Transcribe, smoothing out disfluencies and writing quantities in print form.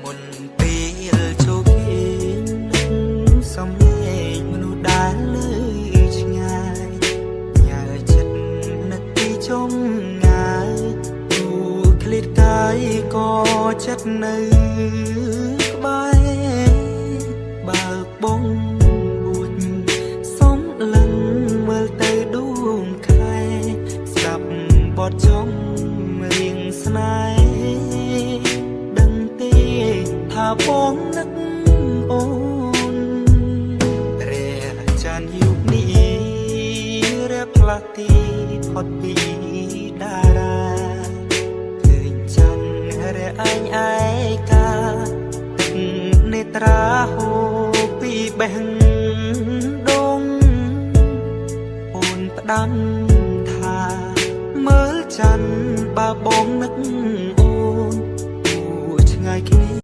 មុនពេលជោគជ័យសំលេងមនុស្សដែលលើឆ្ងាយញ៉ាយចិត្តនឹកពីចុងងាយទូឃ្លាតកាយក៏ចិត្តនៅក្បែរបើកបងួចសុំលឹងមើលទៅដួងខែស្ដាប់បទចង់រៀងស្នេហ៍ដឹងទេថាបងនឹកអូនរះចានយុគនេះរះផ្លាស់ទីផុតពីតារាឃើញចាំងរះឯងឯ